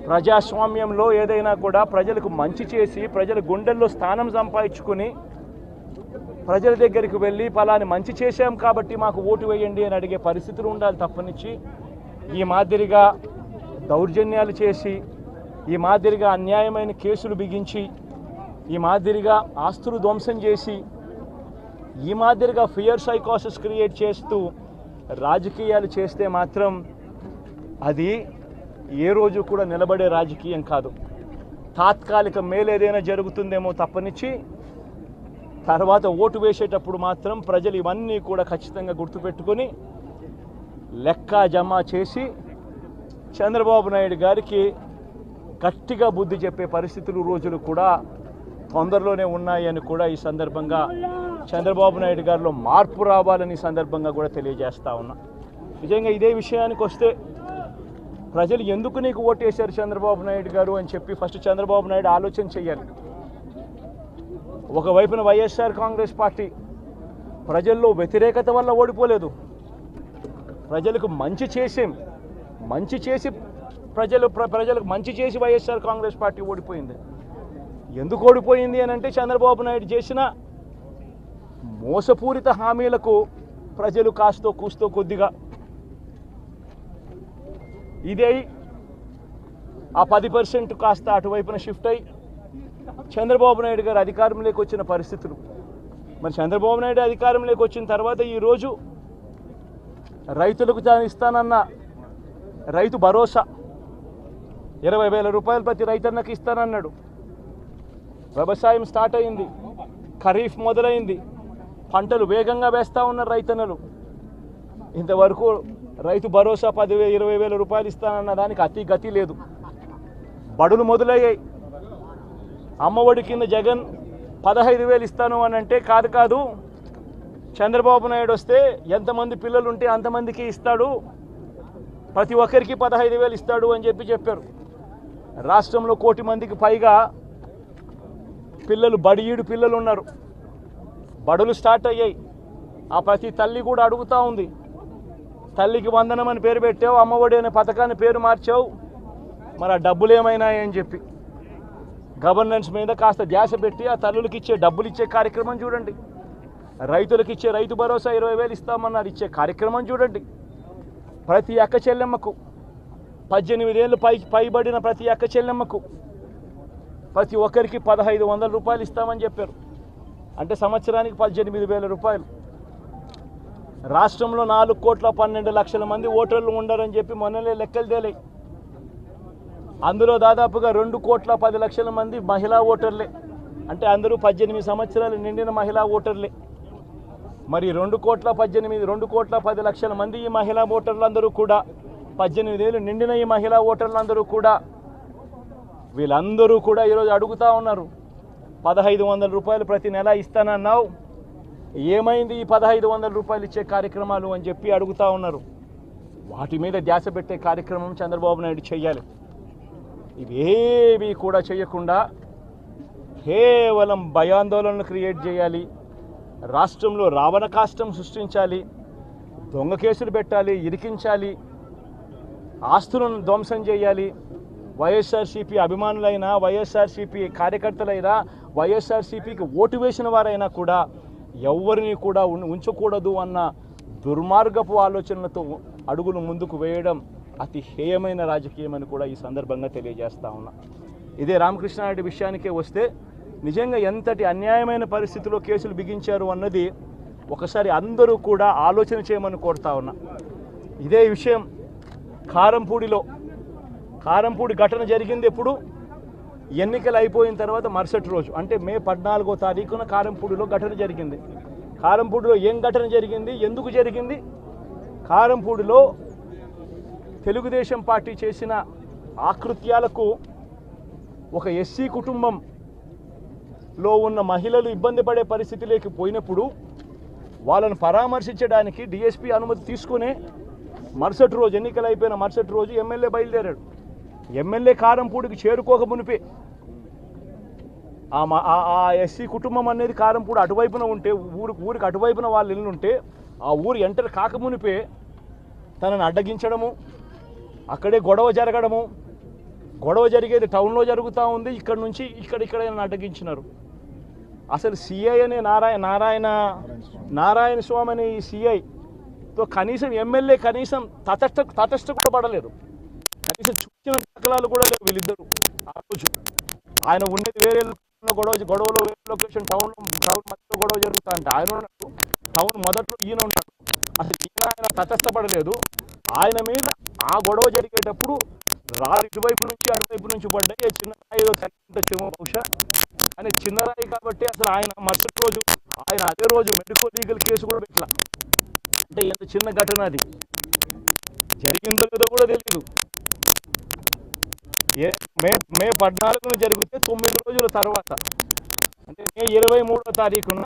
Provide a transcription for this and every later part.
ప్రజాస్వామ్యంలో ఏదైనా కూడా ప్రజలకు మంచి చేసి ప్రజల గుండెల్లో స్థానం సంపాదించుకుని ప్రజల దగ్గరికి వెళ్ళి పలాని మంచి చేశాం కాబట్టి మాకు ఓటు వేయండి అని అడిగే పరిస్థితులు ఉండాలి తప్పనిచ్చి ఈ మాదిరిగా దౌర్జన్యాలు చేసి ఈ మాదిరిగా అన్యాయమైన కేసులు బిగించి ఈ మాదిరిగా ఆస్తులు ధ్వంసం చేసి ఈ మాదిరిగా ఫియర్ సైకోసిస్ క్రియేట్ చేస్తూ రాజకీయాలు చేస్తే మాత్రం అది ఏ రోజు కూడా నిలబడే రాజకీయం కాదు. తాత్కాలిక మేలేదైనా జరుగుతుందేమో తప్పనిచ్చి తర్వాత ఓటు వేసేటప్పుడు మాత్రం ప్రజలు ఇవన్నీ కూడా ఖచ్చితంగా గుర్తుపెట్టుకొని లెక్క జమ చేసి చంద్రబాబు నాయుడు గారికి గట్టిగా బుద్ధి చెప్పే పరిస్థితులు రోజులు కూడా తొందరలోనే ఉన్నాయని కూడా ఈ సందర్భంగా చంద్రబాబు నాయుడు గారిలో మార్పు రావాలని సందర్భంగా కూడా తెలియజేస్తా ఉన్నా. నిజంగా ఇదే విషయానికి వస్తే ప్రజలు ఎందుకు నీకు ఓటేశారు చంద్రబాబు నాయుడు గారు అని చెప్పి ఫస్ట్ చంద్రబాబు నాయుడు ఆలోచన చేయాలి. ఒకవైపున వైఎస్ఆర్ కాంగ్రెస్ పార్టీ ప్రజల్లో వ్యతిరేకత వల్ల ఓడిపోలేదు, ప్రజలకు మంచి చేసి ప్రజలకు మంచి చేసి వైఎస్ఆర్ కాంగ్రెస్ పార్టీ ఓడిపోయింది. ఎందుకు ఓడిపోయింది అని అంటే చంద్రబాబు నాయుడు చేసిన మోసపూరిత హామీలకు ప్రజలు కాస్తో కూస్తో కొద్దిగా ఇదే ఆ 10% కాస్త అటువైపున షిఫ్ట్ అయ్యి చంద్రబాబు నాయుడు గారు అధికారంలోకి వచ్చిన పరిస్థితులు. మరి చంద్రబాబు నాయుడు అధికారంలోకి వచ్చిన తర్వాత ఈరోజు రైతులకు తాను ఇస్తానన్న రైతు భరోసా 20,000 రూపాయలు ప్రతి రైతన్నకి ఇస్తానన్నాడు. వ్యవసాయం స్టార్ట్ అయింది, ఖరీఫ్ మొదలైంది, పంటలు వేగంగా వేస్తూ ఉన్నారు రైతన్నలు. ఇంతవరకు రైతు భరోసా 10,000-20,000 రూపాయలు ఇస్తానన్న దానికి అతి గతి లేదు. బడులు మొదలయ్యాయి. అమ్మఒడి కింద జగన్ 15,000 ఇస్తాను అని అంటే కాదు చంద్రబాబు నాయుడు వస్తే ఎంతమంది పిల్లలు ఉంటే అంతమందికి ఇస్తాడు, ప్రతి ఒక్కరికి 15,000 ఇస్తాడు అని చెప్పారు. రాష్ట్రంలో 1 కోటి మందికి పైగా బడియీడు పిల్లలు ఉన్నారు. బడులు స్టార్ట్ అయ్యాయి. ఆ ప్రతి తల్లి కూడా అడుగుతూ ఉంది, తల్లికి వందనం అని పేరు పెట్టావు, అమ్మఒడి అనే పథకాన్ని పేరు మార్చావు, మరి ఆ డబ్బులు ఏమైనాయని చెప్పి గవర్నెన్స్ మీద కాస్త ధ్యాస పెట్టి ఆ తల్లులకి ఇచ్చే డబ్బులు ఇచ్చే కార్యక్రమం చూడండి. రైతులకు ఇచ్చే రైతు భరోసా 20,000 ఇస్తామన్నారు, ఇచ్చే కార్యక్రమం చూడండి. ప్రతి అక్క చెల్లెమ్మకు 18 ఏళ్ళు పైబడిన ప్రతి అక్క చెల్లెమ్మకు ప్రతి ఒక్కరికి 1,500 రూపాయలు ఇస్తామని చెప్పారు. అంటే సంవత్సరానికి 18,000 రూపాయలు. రాష్ట్రంలో 4,12,00,000 మంది ఓటర్లు ఉండరని చెప్పి మొన్నలే లెక్కలు తేలాయి. అందులో దాదాపుగా 2,10,00,000 మంది మహిళా ఓటర్లే. అంటే అందరూ 18 సంవత్సరాలు నిండిన మహిళా ఓటర్లే. మరి 2,10,00,000 మంది ఈ మహిళా ఓటర్లందరూ కూడా 18 ఏళ్ళు నిండిన ఈ మహిళా ఓటర్లందరూ కూడా వీళ్ళందరూ కూడా ఈరోజు అడుగుతూ ఉన్నారు, 1,500 రూపాయలు ప్రతి నెల ఇస్తానన్నావు, ఏమైంది ఈ 1,500 రూపాయలు ఇచ్చే కార్యక్రమాలు అని చెప్పి అడుగుతూ ఉన్నారు. వాటి మీద ధ్యాస పెట్టే కార్యక్రమం చంద్రబాబు నాయుడు చేయాలి. ఇవేవి కూడా చేయకుండా కేవలం భయాందోళనలు క్రియేట్ చేయాలి, రాష్ట్రంలో రావణ కాష్టం సృష్టించాలి, దొంగ కేసులు పెట్టాలి, ఇరికించాలి, ఆస్తులను ధ్వంసం చేయాలి. వైఎస్ఆర్సీపీ అభిమానులైనా, వైఎస్ఆర్సీపీ కార్యకర్తలైనా, వైఎస్ఆర్సీపీకి ఓటు వేసిన వారైనా కూడా ఎవరిని కూడా ఉంచకూడదు అన్న దుర్మార్గపు ఆలోచనలతో అడుగులు ముందుకు వేయడం అతి హేయమైన రాజకీయం అని కూడా ఈ సందర్భంగా తెలియజేస్తా ఉన్నా. ఇదే రామకృష్ణారెడ్డి విషయానికే వస్తే నిజంగా ఎంతటి అన్యాయమైన పరిస్థితిలో కేసులు బిగించారు అన్నది ఒకసారి అందరూ కూడా ఆలోచన చేయమని కోరుతా ఉన్నా. ఇదే విషయం కారంపూడి ఘటన జరిగింది ఎప్పుడు? ఎన్నికలు అయిపోయిన తర్వాత మరుసటి రోజు, అంటే మే 14వ తారీఖున కారంపూడిలో ఘటన జరిగింది. కారంపూడిలో ఏం ఘటన జరిగింది, ఎందుకు జరిగింది? కారంపూడిలో తెలుగుదేశం పార్టీ చేసిన ఆకృత్యాలకు ఒక ఎస్సీ కుటుంబంలో ఉన్న మహిళలు ఇబ్బంది పడే పరిస్థితిలోకి పోయినప్పుడు వాళ్ళను పరామర్శించడానికి డిఎస్పీ అనుమతి తీసుకునే మరుసటి రోజు, ఎన్నికలు అయిపోయిన మరుసటి రోజు ఎమ్మెల్యే బయలుదేరాడు. ఎమ్మెల్యే కారంపూడికి చేరుకోక మునిపే ఆ ఎస్సీ కుటుంబం అనేది కారంపూడి అటువైపున ఉంటే, ఊరికి అటువైపున వాళ్ళు ఇల్లు ఉంటే ఆ ఊరు ఎంటర్ కాకమునిపే తనను అడ్డగించడము, అక్కడే గొడవ జరగడము, గొడవ జరిగేది టౌన్లో జరుగుతూ ఉంది, ఇక్కడ నుంచి ఇక్కడ అడ్డగించినారు. అసలు సిఐ అనే నారాయణ స్వామి అనే ఈ సిఐతో కనీసం ఎమ్మెల్యే కనీసం తటస్థ కూడా పడలేరు. కనీసం చూసిన దాఖలాలు కూడా లేవు వీళ్ళిద్దరు. ఆ రోజు ఆయన ఉండేది వేరే గొడవలో వేరే లొకేషన్ టౌన్ మధ్యలో గొడవ జరుగుతా అంటే ఆయన ఉన్నాడు, టౌన్ మొదట్లో ఈయన ఉన్నాడు. అసలు ఆయన తటస్థపడలేదు. ఆయన మీద ఆ గొడవ జరిగేటప్పుడు రాళ్ళు ఇటువైపు నుంచి అటువైపు నుంచి పడ్డాయి. చిన్న రాయి తగ్గించచ్చేమో బహుశా అని, చిన్న రాయి కాబట్టి అసలు ఆయన మరుసటి రోజు ఆయన అదే రోజు మెడికల్ లీగల్ కేసు కూడా పెట్టాల. అంటే ఎంత చిన్న ఘటన అది, జరిగిందో లేదో కూడా తెలియదు. మే 14 జరిగితే 9 రోజుల తర్వాత అంటే మే 23వ తారీఖున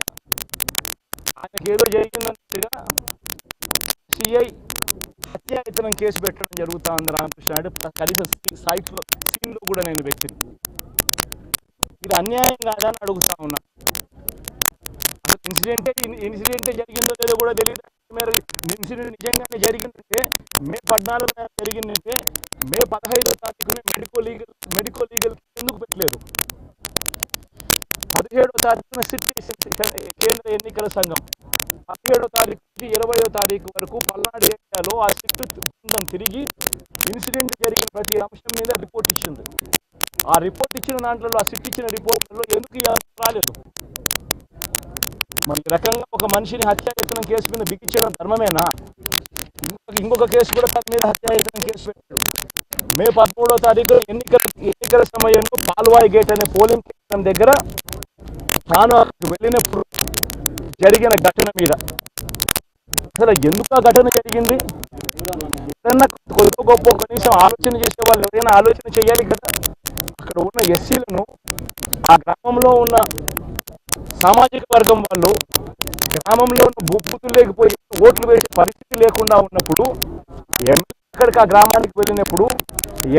ఆయనకి ఏదో జరిగిందన్నట్టుగా సిఐ హత్యాయతనం కేసు పెట్టడం జరుగుతూ ఉంది రామకృష్ణ. కనీసం సీన్లో కూడా నేను పెట్టింది. ఇది అన్యాయం కాదా అని అడుగుతా ఉన్నా. అసలు ఇన్సిడెంటే జరిగిందో లేదో కూడా తెలియదు. మీరు ఇన్సిడెంట్ నిజంగానే జరిగిందంటే మే 14 జరిగిందంటే మే 15వ తారీఖున మెడికల్ లీగల్ ఎందుకు పెట్టలేదు? 17వ తారీఖున సిట్ కేంద్ర ఎన్నికల సంఘం 17వ తారీఖు నుంచి 20వ తారీఖు వరకు పల్నాడు ఏరియాలో ఆ సిట్ బృందం తిరిగి ఇన్సిడెంట్ జరిగిన ప్రతి అంశం మీద రిపోర్ట్ ఇచ్చింది. ఆ రిపోర్ట్ ఇచ్చిన దాంట్లో ఆ సిట్ ఇచ్చిన రిపోర్ట్లో ఎందుకు రాలేదు? మరి ఈ రకంగా ఒక మనిషిని హత్యాయత్నం కేసు మీద బిగించడం ధర్మమేనా? ఇంకొక కేసు కూడా తన మీద హత్యాయత్నం కేసు పెట్టాడు. మే 13వ తారీఖు ఎన్నికల సమయంలో పాల్వాయి గేట్ అనే పోలింగ్ కేంద్రం దగ్గర తాను వెళ్ళినప్పుడు జరిగిన ఘటన మీద అసలు ఎందుకు ఆ ఘటన జరిగింది? ఏదన్నా కొద్ది గొప్ప కనీసం ఆలోచన చేసే వాళ్ళు ఎవరైనా ఆలోచన చేయాలి కదా. అక్కడ ఉన్న ఎస్సీలను, ఆ గ్రామంలో ఉన్న సామాజిక వర్గం వాళ్ళు గ్రామంలో ఉన్న బూతులు లేకపోయి ఓట్లు వేసే పరిస్థితి లేకుండా ఉన్నప్పుడు ఎమ్మెల్యే అక్కడికి ఆ గ్రామానికి వెళ్ళినప్పుడు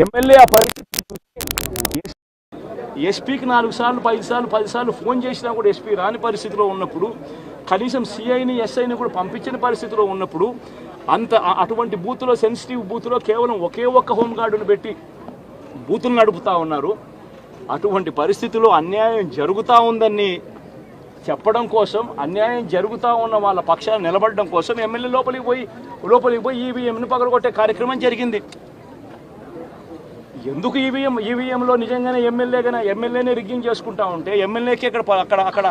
ఎమ్మెల్యే ఆ పరిస్థితి ఎస్పీకి 4 సార్లు 5 సార్లు 10 సార్లు ఫోన్ చేసినా కూడా ఎస్పీ రాని పరిస్థితిలో ఉన్నప్పుడు, కనీసం సిఐని ఎస్ఐని కూడా పంపించిన పరిస్థితిలో ఉన్నప్పుడు, అటువంటి బూతులో సెన్సిటివ్ బూతులో కేవలం ఒకే ఒక్క హోంగార్డును పెట్టి బూతులు నడుపుతా ఉన్నారు. అటువంటి పరిస్థితిలో అన్యాయం జరుగుతూ ఉందని చెప్పడం కోసం, అన్యాయం జరుగుతూ ఉన్న వాళ్ళ పక్షాన్ని నిలబడడం కోసం ఎమ్మెల్యే లోపలికి పోయి ఈవీఎంను పగలగొట్టే కార్యక్రమం జరిగింది. ఎందుకు ఈవీఎంలో నిజంగానే ఎమ్మెల్యేనే రిగ్గింగ్ చేసుకుంటా ఉంటే ఎమ్మెల్యేకి అక్కడ